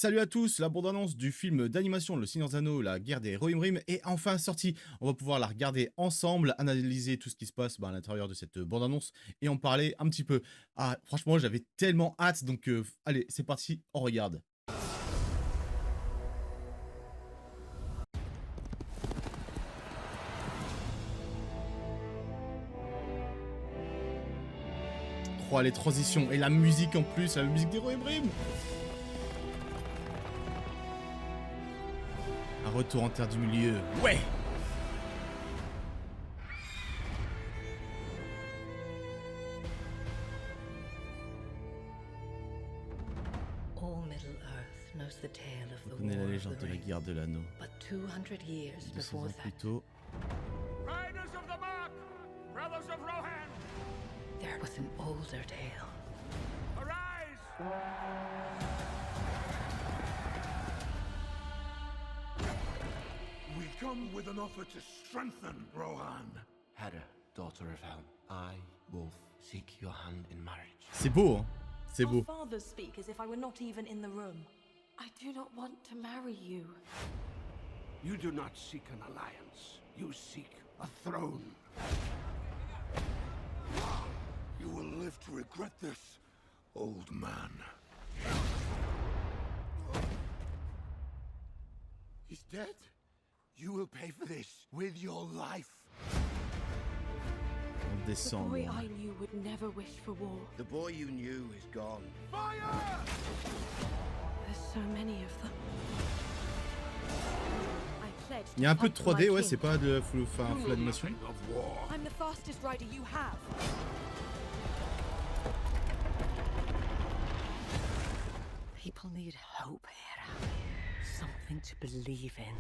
Salut à tous, la bande-annonce du film d'animation Le Seigneur des Anneaux, la guerre des Rohirrim est enfin sortie. On va pouvoir la regarder ensemble, analyser tout ce qui se passe à l'intérieur de cette bande-annonce et en parler un petit peu. Ah, franchement, j'avais tellement hâte, donc allez, c'est parti, on regarde. Oh, les transitions et la musique en plus, la musique des Rohirrim. Un retour en Terre du Milieu, ouais. All Middle-earth knows the tale of On the connaît la War of légende the de la Ring, guerre de l'anneau. but 200 years 200 before ans plus that, tôt. Riders of the Mark, brothers of Rohan, there was an older tale. arise! We come with an offer to strengthen Rohan. Hera, daughter of Helm, I, Wolf, seek your hand in marriage. C'est beau, hein. C'est Our beau. fathers speak as if I were not even in the room. I do not want to marry you. You do not seek an alliance. You seek a throne. You will live to regret this, old man. He's dead. You will pay for this with your life. En The décembre. boy I knew would never wish for war. The boy you knew is gone. Fire! There's so many of them. I pledged Il y a un to peu de hunt for my 3D, ouais, king. c'est pas de full animation. Nothing of war. I'm the fastest rider you have. People need hope, Hera. Something to believe in.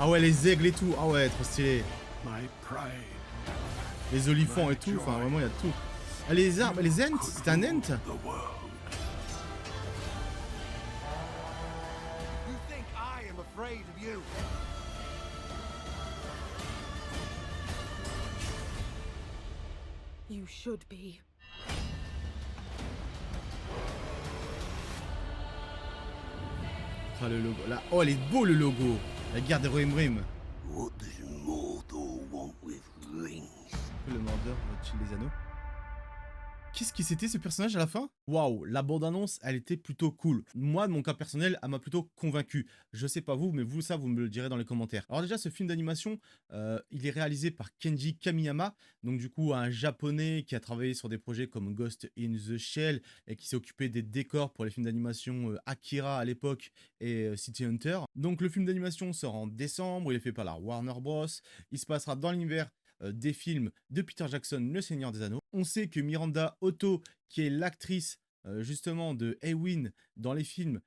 Ah ouais, les aigles et tout. Ah ouais, trop stylé. My pride. Les olifants et tout. Enfin, vraiment, il y a tout. Ah, les arbres, les ents. C'est un ent. The world. You think I am afraid of you? You should be. Ah, le logo. Là. Oh, il est beau le logo. La guerre des Rohirrim. What does Mordor want with rings? Le Mordor, va-t-il les anneaux? Qu'est-ce qui c'était ce personnage à la fin? Waouh, la bande-annonce, elle était plutôt cool. Moi, de mon cas personnel, elle m'a plutôt convaincu. Je sais pas vous, mais vous, ça, vous me le direz dans les commentaires. Alors déjà, ce film d'animation, il est réalisé par Kenji Kamiyama, donc du coup, un japonais qui a travaillé sur des projets comme Ghost in the Shell et qui s'est occupé des décors pour les films d'animation Akira à l'époque et City Hunter. Donc le film d'animation sort en décembre, il est fait par la Warner Bros. Il se passera dans l'univers des films de Peter Jackson, Le Seigneur des Anneaux. On sait que Miranda Otto, qui est l'actrice justement de Eowyn dans les films,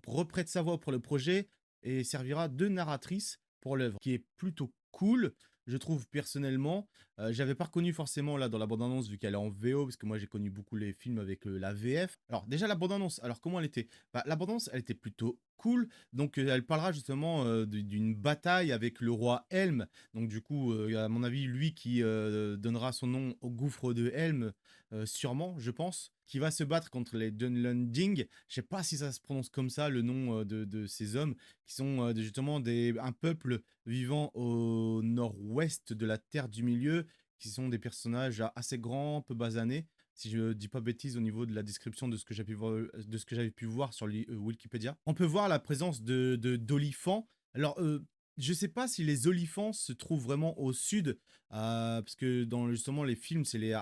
reprête sa voix pour le projet et servira de narratrice pour l'œuvre, qui est plutôt cool, je trouve personnellement. J'avais pas reconnu forcément là dans la bande-annonce vu qu'elle est en VO, parce que moi j'ai connu beaucoup les films avec la VF. Alors déjà la bande-annonce, alors comment elle était? La bande-annonce, elle était plutôt cool, donc elle parlera justement d'une bataille avec le roi Helm, donc du coup à mon avis lui qui donnera son nom au gouffre de Helm, sûrement je pense, qui va se battre contre les Dunlending. Je sais pas si ça se prononce comme ça le nom de ces hommes, qui sont justement un peuple vivant au nord-ouest de la Terre du Milieu, qui sont des personnages assez grands, peu basanés, si je dis pas bêtise au niveau de la description de ce que j'avais pu voir sur Wikipédia. On peut voir la présence d'olifants. Alors, je sais pas si les olifants se trouvent vraiment au sud, parce que dans justement les films, c'est les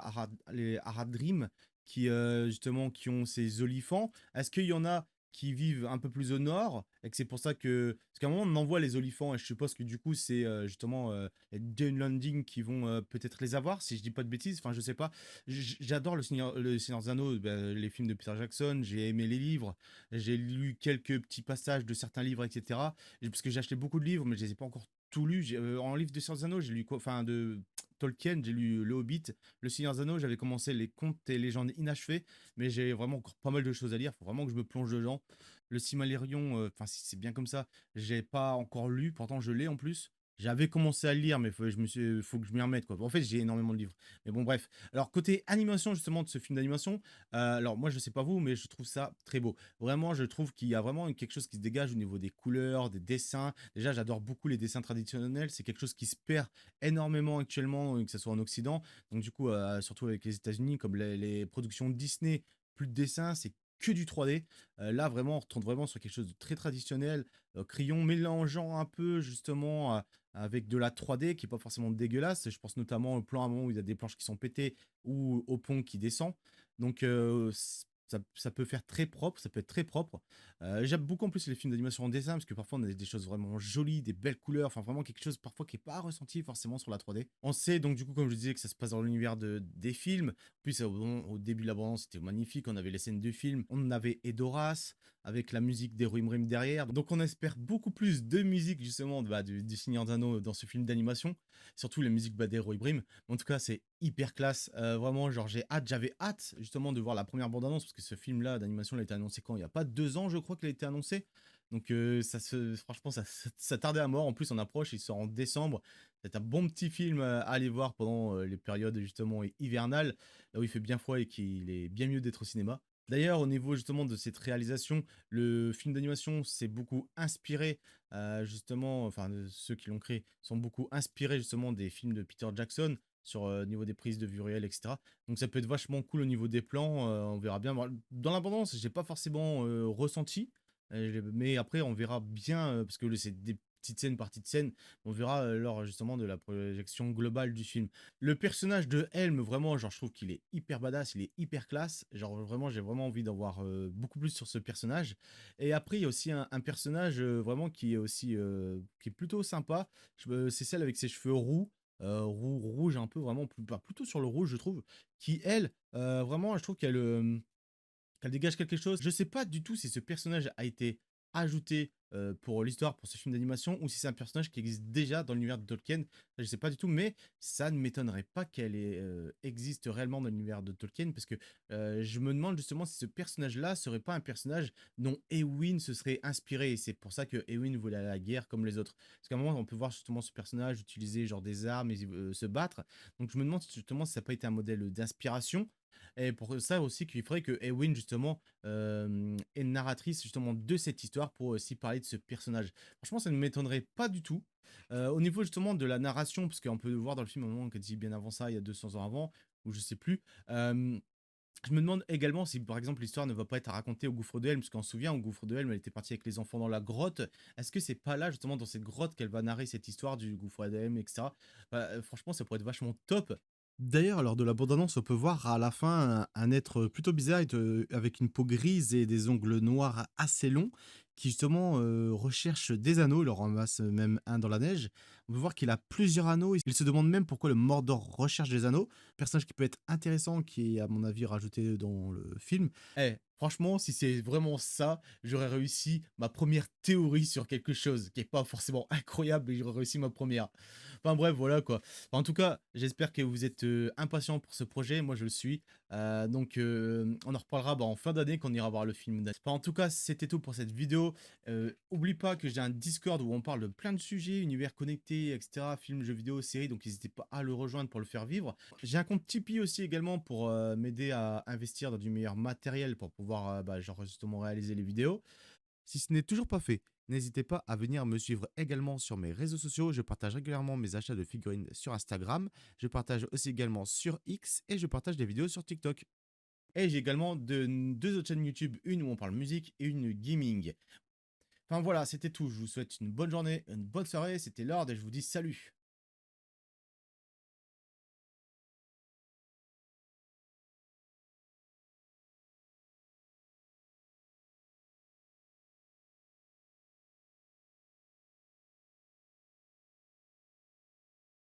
Haradrim qui justement qui ont ces olifants. Est-ce qu'il y en a qui vivent un peu plus au nord et que c'est pour ça que... Parce qu'à un moment, on envoie les olifants et je suppose que du coup, c'est justement les Dunlanding qui vont peut-être les avoir, si je dis pas de bêtises. Enfin, je sais pas. J'adore le Seigneur des Anneaux, les films de Peter Jackson. J'ai aimé les livres. J'ai lu quelques petits passages de certains livres, etc. Parce que j'ai acheté beaucoup de livres, mais je les ai pas encore tout lus. En livre de Seigneur des Anneaux, j'ai lu quoi? Enfin, de Tolkien, j'ai lu Le Hobbit. Le Seigneur des Anneaux, j'avais commencé les contes et légendes inachevés, mais j'ai vraiment encore pas mal de choses à lire. Faut vraiment que je me plonge dedans. Le Silmarillion, enfin si c'est bien comme ça, j'ai pas encore lu, pourtant je l'ai en plus. J'avais commencé à le lire, mais faut que je m'y remette, quoi. En fait, j'ai énormément de livres. Mais bon, bref. Alors, côté animation, justement, de ce film d'animation, alors moi, je sais pas vous, mais je trouve ça très beau. Vraiment, je trouve qu'il y a vraiment quelque chose qui se dégage au niveau des couleurs, des dessins. Déjà, j'adore beaucoup les dessins traditionnels. C'est quelque chose qui se perd énormément actuellement, que ce soit en Occident. Donc, du coup, surtout avec les États-Unis, comme les productions Disney, plus de dessins, c'est que du 3D. Là, vraiment, on retourne vraiment sur quelque chose de très traditionnel. Crayon mélangeant un peu, justement, avec de la 3D qui est pas forcément dégueulasse. Je pense notamment au plan à un moment où il y a des planches qui sont pétées ou au pont qui descend. Donc, ça peut faire très propre, ça peut être très propre. J'aime beaucoup en plus les films d'animation en dessin parce que parfois on a des choses vraiment jolies, des belles couleurs, enfin vraiment quelque chose parfois qui n'est pas ressenti forcément sur la 3D. On sait donc du coup, comme je disais, que ça se passe dans l'univers des films. En plus, au début de la bande, c'était magnifique. On avait les scènes de films, on avait Edoras avec la musique des Ruim derrière. Donc on espère beaucoup plus de musique justement du Seigneur des Anneaux dans ce film d'animation. Surtout les musiques des Ruim. En tout cas, c'est hyper classe. Vraiment, genre j'avais hâte justement de voir la première bande-annonce parce que ce film-là d'animation, il a été annoncé quand? Il n'y a pas 2 ans, je crois qu'il a été annoncé. Donc franchement, ça tardait à mort. En plus, on approche, il sort en décembre. C'est un bon petit film à aller voir pendant les périodes justement hivernales, là où il fait bien froid et qu'il est bien mieux d'être au cinéma. D'ailleurs, au niveau justement de cette réalisation, le film d'animation s'est beaucoup inspiré, justement, enfin, ceux qui l'ont créé sont beaucoup inspirés justement des films de Peter Jackson sur niveau des prises de vue réelles, etc. Donc ça peut être vachement cool au niveau des plans, on verra bien. Bon, dans l'abondance, j'ai pas forcément ressenti, mais après on verra bien, parce que c'est des petites scènes par petites scènes, on verra lors justement de la projection globale du film. Le personnage de Helm, vraiment, genre, je trouve qu'il est hyper badass, il est hyper classe. Genre, vraiment, j'ai vraiment envie d'en voir beaucoup plus sur ce personnage. Et après, il y a aussi un personnage vraiment qui est aussi qui est plutôt sympa. C'est celle avec ses cheveux roux, rouge un peu, vraiment, plutôt sur le rouge, je trouve. Qui, elle, vraiment, je trouve qu'elle dégage quelque chose. Je sais pas du tout si ce personnage a été ajouté pour l'histoire, pour ce film d'animation, ou si c'est un personnage qui existe déjà dans l'univers de Tolkien. Ça, je sais pas du tout, mais ça ne m'étonnerait pas qu'elle existe réellement dans l'univers de Tolkien, parce que je me demande justement si ce personnage-là serait pas un personnage dont Éowyn se serait inspiré, et c'est pour ça que Éowyn voulait aller à la guerre comme les autres. Parce qu'à un moment, on peut voir justement ce personnage utiliser genre des armes et se battre. Donc je me demande justement si ça n'a pas été un modèle d'inspiration. Et pour ça aussi qu'il faudrait que Eowyn justement est narratrice justement de cette histoire pour aussi parler de ce personnage. Franchement, ça ne m'étonnerait pas du tout. Au niveau justement de la narration, parce qu'on peut voir dans le film un moment qu'elle dit bien avant ça, il y a 200 ans avant, ou je sais plus. Je me demande également si par exemple l'histoire ne va pas être racontée au gouffre de Helm, parce qu'on se souvient, au gouffre de Helm, elle était partie avec les enfants dans la grotte. Est-ce que c'est pas là justement dans cette grotte qu'elle va narrer cette histoire du gouffre de Helm, etc. Franchement, ça pourrait être vachement top. D'ailleurs, lors de la bande-annonce, on peut voir à la fin un être plutôt bizarre avec une peau grise et des ongles noirs assez longs qui justement recherche des anneaux, il en ramasse même un dans la neige. On peut voir qu'il a plusieurs anneaux, il se demande même pourquoi le Mordor recherche des anneaux, personnage qui peut être intéressant, qui est à mon avis rajouté dans le film. Franchement, si c'est vraiment ça, j'aurais réussi ma première théorie sur quelque chose qui est pas forcément incroyable, mais j'aurais réussi ma première. Enfin bref, voilà quoi. Enfin, en tout cas, j'espère que vous êtes impatient pour ce projet. Moi, je le suis. Donc, on en reparlera en fin d'année quand on ira voir le film. Enfin, en tout cas, c'était tout pour cette vidéo. Oublie pas que j'ai un Discord où on parle de plein de sujets, univers connecté, etc. Films, jeux vidéo, séries. Donc, n'hésitez pas à le rejoindre pour le faire vivre. J'ai un compte Tipeee aussi également pour m'aider à investir dans du meilleur matériel pour pouvoir genre justement réaliser les vidéos. Si ce n'est toujours pas fait, n'hésitez pas à venir me suivre également sur mes réseaux sociaux. Je partage régulièrement mes achats de figurines sur Instagram. Je partage aussi également sur X et je partage des vidéos sur TikTok. Et j'ai également deux autres chaînes YouTube, une où on parle musique et une gaming. Enfin voilà, c'était tout. Je vous souhaite une bonne journée, une bonne soirée. C'était Lord et je vous dis salut.